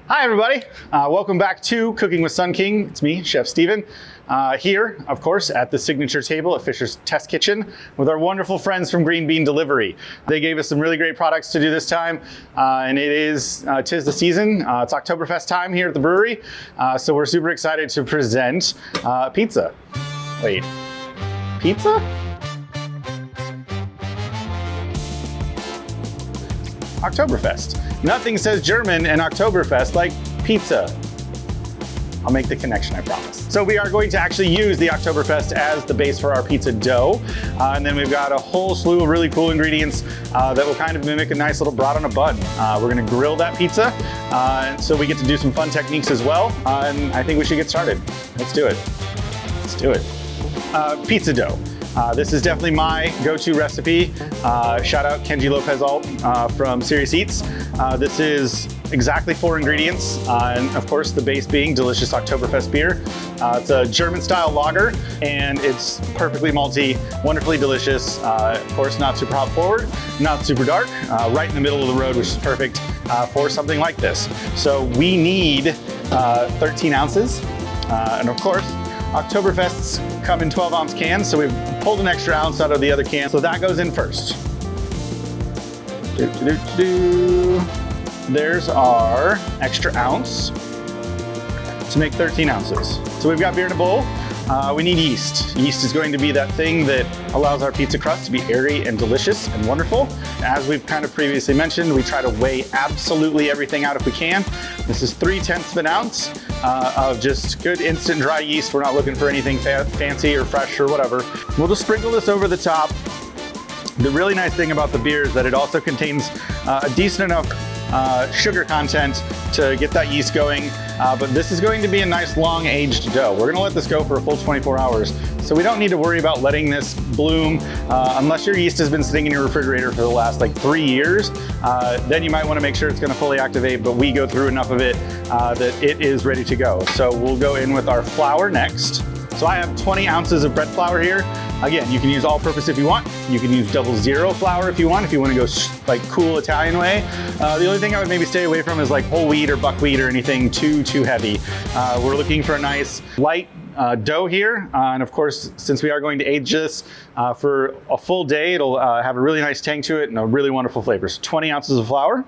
Hi everybody, welcome back to Cooking with Sun King. It's me, Chef Steven, here, of course, at the signature table at Fisher's Test Kitchen with our wonderful friends from Green Bean Delivery. They gave us some really great products to do this time, and tis the season. It's Oktoberfest time here at the brewery, so we're super excited to present pizza. Wait, pizza? Oktoberfest. Nothing says German and Oktoberfest like pizza. I'll make the connection, I promise. So we are going to actually use the Oktoberfest as the base for our pizza dough. And then we've got a whole slew of really cool ingredients that will kind of mimic a nice little brat on a bun. We're gonna grill that pizza, so we get to do some fun techniques as well. And I think we should get started. Let's do it. Let's do it. Pizza dough. This is definitely my go-to recipe. Shout out Kenji Lopez Alt from Serious Eats. This is exactly 4 ingredients, and of course the base being delicious Oktoberfest beer. It's a German-style lager, and it's perfectly malty, wonderfully delicious. Of course, not super hop forward, not super dark, right in the middle of the road, which is perfect for something like this. So we need 13 ounces, and of course, Oktoberfests come in 12-ounce cans, so we've pulled an extra ounce out of the other can, so that goes in first. There's our extra ounce to make 13 ounces. So we've got beer in a bowl. We need yeast. Yeast is going to be that thing that allows our pizza crust to be airy and delicious and wonderful. As we've kind of previously mentioned, we try to weigh absolutely everything out if we can. This is 3/10 of an ounce of just good instant dry yeast. We're not looking for anything fancy or fresh or whatever. We'll just sprinkle this over the top. The really nice thing about the beer is that it also contains a decent enough sugar content to get that yeast going, but this is going to be a nice long aged dough. We're gonna let this go for a full 24 hours. So we don't need to worry about letting this bloom unless your yeast has been sitting in your refrigerator for the last like 3 years. Then you might wanna make sure it's gonna fully activate, but we go through enough of it that it is ready to go. So we'll go in with our flour next. So I have 20 ounces of bread flour here. Again, you can use all-purpose if you want. You can use 00 flour if you want to go like cool Italian way. The only thing I would maybe stay away from is like whole wheat or buckwheat or anything too heavy. We're looking for a nice light dough here. And of course, since we are going to age this for a full day, it'll have a really nice tang to it and a really wonderful flavor. So 20 ounces of flour.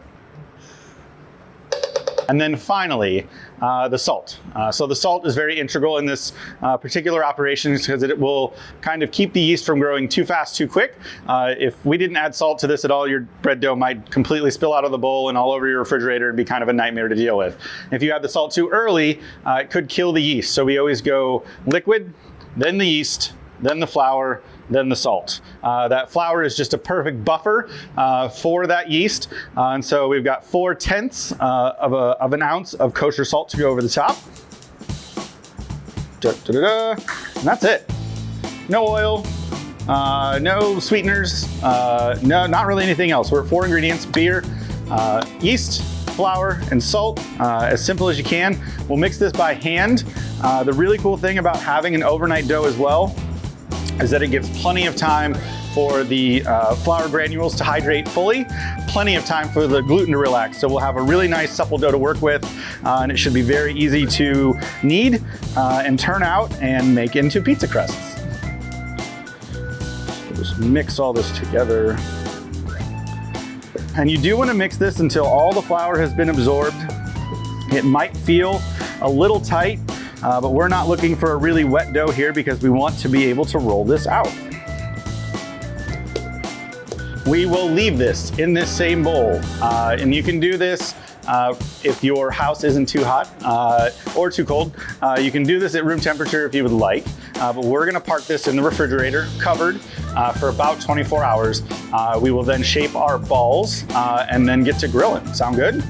And then finally, the salt. So the salt is very integral in this particular operation because it will kind of keep the yeast from growing too fast, too quick. If we didn't add salt to this at all, your bread dough might completely spill out of the bowl and all over your refrigerator and be kind of a nightmare to deal with. If you add the salt too early, it could kill the yeast. So we always go liquid, then the yeast, then the flour, then the salt. That flour is just a perfect buffer for that yeast. And so we've got 4/10 of an ounce of kosher salt to go over the top. And that's it. No oil, no sweeteners, no, not really anything else. We're at 4 ingredients: beer, yeast, flour, and salt, as simple as you can. We'll mix this by hand. The really cool thing about having an overnight dough as well is that it gives plenty of time for the flour granules to hydrate fully, plenty of time for the gluten to relax. So we'll have a really nice supple dough to work with, and it should be very easy to knead and turn out and make into pizza crusts. We'll just mix all this together. And you do want to mix this until all the flour has been absorbed. It might feel a little tight, but we're not looking for a really wet dough here because we want to be able to roll this out. We will leave this in this same bowl, and you can do this if your house isn't too hot or too cold. You can do this at room temperature if you would like, but we're gonna park this in the refrigerator covered for about 24 hours. We will then shape our balls and then get to grilling. Sound good?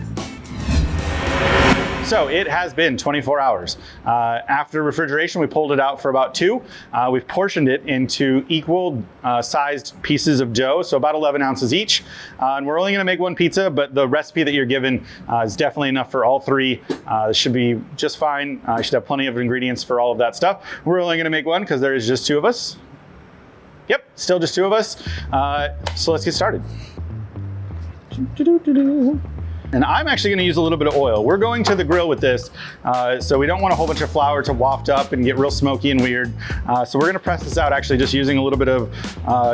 So it has been 24 hours. After refrigeration, we pulled it out for about 2. We've portioned it into equal sized pieces of dough, so about 11 ounces each. And we're only gonna make 1 pizza, but the recipe that you're given is definitely enough for all 3. This should be just fine. You should have plenty of ingredients for all of that stuff. We're only gonna make 1 because there is just 2 of us. Yep, still just 2 of us. So let's get started. And I'm actually gonna use a little bit of oil. We're going to the grill with this, so we don't want a whole bunch of flour to waft up and get real smoky and weird. So we're gonna press this out actually just using a little bit of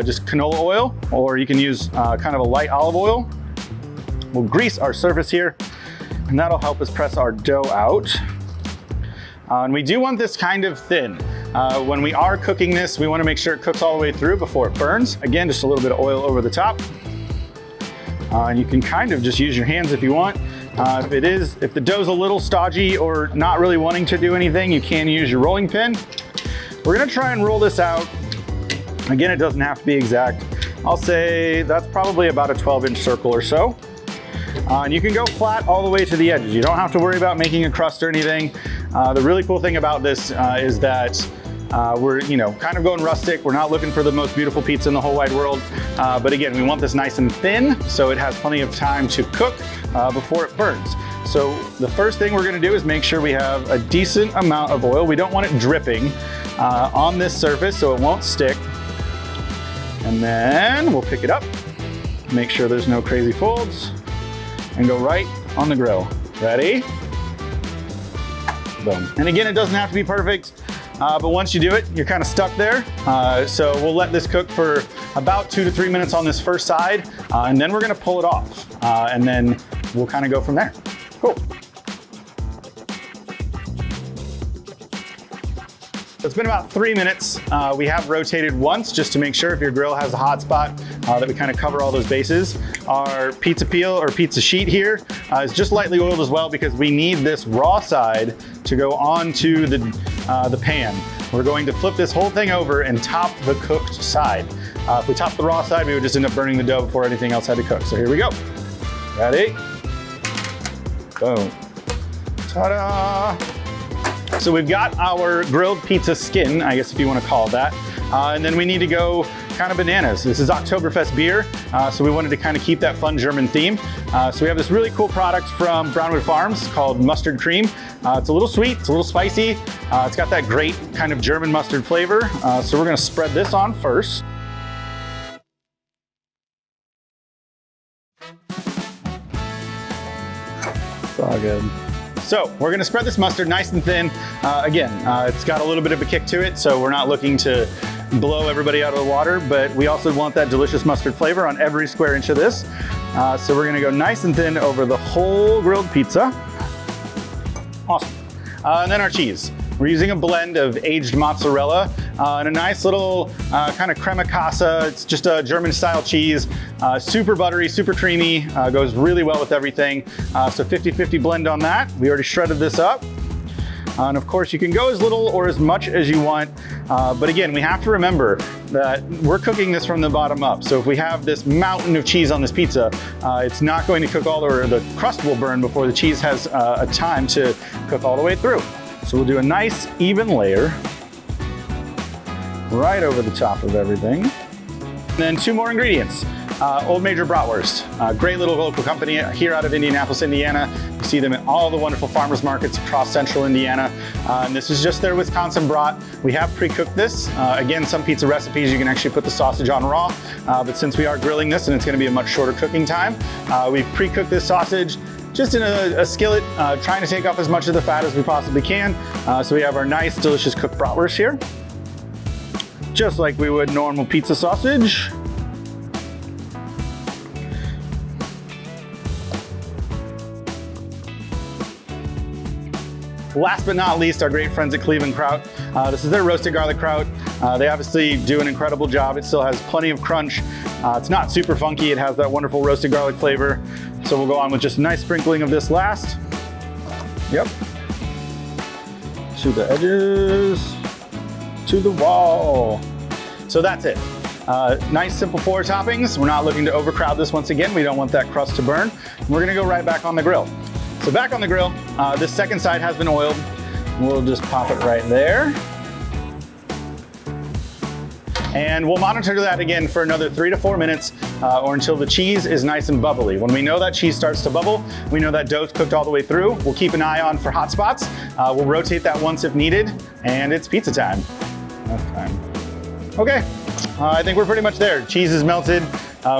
just canola oil, or you can use kind of a light olive oil. We'll grease our surface here, and that'll help us press our dough out. And we do want this kind of thin. When we are cooking this, we wanna make sure it cooks all the way through before it burns. Again, just a little bit of oil over the top. And you can kind of just use your hands if you want. If the dough's a little stodgy or not really wanting to do anything, you can use your rolling pin. We're gonna try and roll this out. Again, it doesn't have to be exact. I'll say that's probably about a 12-inch circle or so. And you can go flat all the way to the edges. You don't have to worry about making a crust or anything. The really cool thing about this is that we're kind of going rustic. We're not looking for the most beautiful pizza in the whole wide world. But again, we want this nice and thin so it has plenty of time to cook before it burns. So the first thing we're gonna do is make sure we have a decent amount of oil. We don't want it dripping on this surface so it won't stick. And then we'll pick it up, make sure there's no crazy folds, and go right on the grill. Ready? Boom. And again, it doesn't have to be perfect. But once you do it, you're kind of stuck there. So we'll let this cook for about 2 to 3 minutes on this first side, and then we're gonna pull it off. And then we'll kind of go from there. Cool. It's been about 3 minutes. We have rotated once just to make sure if your grill has a hot spot that we kind of cover all those bases. Our pizza peel or pizza sheet here is just lightly oiled as well because we need this raw side to go onto the pan. We're going to flip this whole thing over and top the cooked side. If we top the raw side, we would just end up burning the dough before anything else had to cook. So here we go. Ready? Boom. Ta-da! So we've got our grilled pizza skin, I guess if you want to call it that. And then we need to go kind of bananas. This is Oktoberfest beer, so we wanted to kind of keep that fun German theme. So we have this really cool product from Brownwood Farms called mustard cream. It's a little sweet, it's a little spicy. It's got that great kind of German mustard flavor. So we're gonna spread this on first. It's all good. So we're gonna spread this mustard nice and thin. Again, it's got a little bit of a kick to it, so we're not looking to blow everybody out of the water, but we also want that delicious mustard flavor on every square inch of this. So we're gonna go nice and thin over the whole grilled pizza. Awesome. And then our cheese. We're using a blend of aged mozzarella and a nice little kind of crema casa. It's just a German style cheese, super buttery, super creamy, goes really well with everything. So 50-50 blend on that. We already shredded this up. And of course you can go as little or as much as you want. But again, we have to remember that we're cooking this from the bottom up. So if we have this mountain of cheese on this pizza, it's not going to cook all, or the crust will burn before the cheese has a time to cook all the way through. So we'll do a nice even layer right over the top of everything. And then 2 more ingredients. Old Major Bratwurst, a great little local company here out of Indianapolis, Indiana. You see them at all the wonderful farmers markets across central Indiana. And this is just their Wisconsin brat. We have pre-cooked this. Again, some pizza recipes you can actually put the sausage on raw, but since we are grilling this and it's gonna be a much shorter cooking time, we've pre-cooked this sausage just in a skillet, trying to take off as much of the fat as we possibly can. So we have our nice, delicious cooked bratwurst here. Just like we would normal pizza sausage. Last but not least, our great friends at Cleveland Kraut. This is their roasted garlic kraut. They obviously do an incredible job. It still has plenty of crunch. It's not super funky. It has that wonderful roasted garlic flavor. So we'll go on with just a nice sprinkling of this last. Yep. To the edges, to the wall. So that's it. Nice simple 4 toppings. We're not looking to overcrowd this once again. We don't want that crust to burn. We're gonna go right back on the grill. So back on the grill, this second side has been oiled. We'll just pop it right there. And we'll monitor that again for another 3 to 4 minutes or until the cheese is nice and bubbly. When we know that cheese starts to bubble, we know that dough's cooked all the way through. We'll keep an eye on for hot spots. We'll rotate that once if needed, and it's pizza time. Enough time. Okay, I think we're pretty much there. Cheese is melted.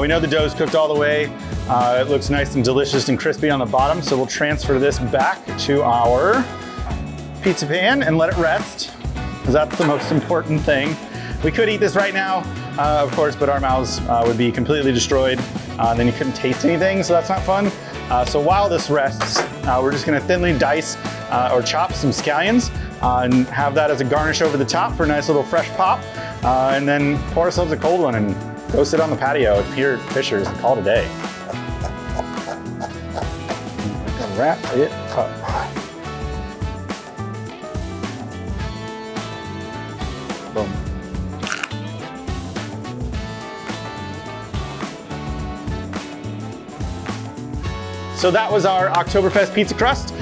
We know the dough's cooked all the way. It looks nice and delicious and crispy on the bottom, so we'll transfer this back to our pizza pan and let it rest, because that's the most important thing. We could eat this right now, of course, but our mouths would be completely destroyed. Then you couldn't taste anything, so that's not fun. So while this rests, we're just gonna thinly dice or chop some scallions and have that as a garnish over the top for a nice little fresh pop. And then pour ourselves a cold one and go sit on the patio at Pier Fisher's and call it a day. Wrap it up. Boom. So that was our Oktoberfest pizza crust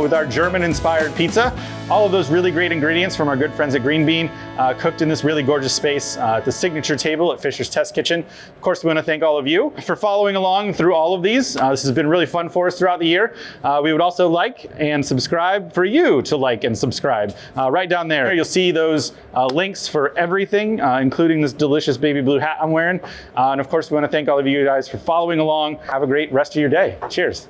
with our German-inspired pizza. All of those really great ingredients from our good friends at Green Bean, cooked in this really gorgeous space at the signature table at Fisher's Test Kitchen. Of course, we want to thank all of you for following along through all of these. This has been really fun for us throughout the year. We would also like and subscribe for you to like and subscribe. Right down there, you'll see those links for everything, including this delicious baby blue hat I'm wearing. And of course, we want to thank all of you guys for following along. Have a great rest of your day. Cheers.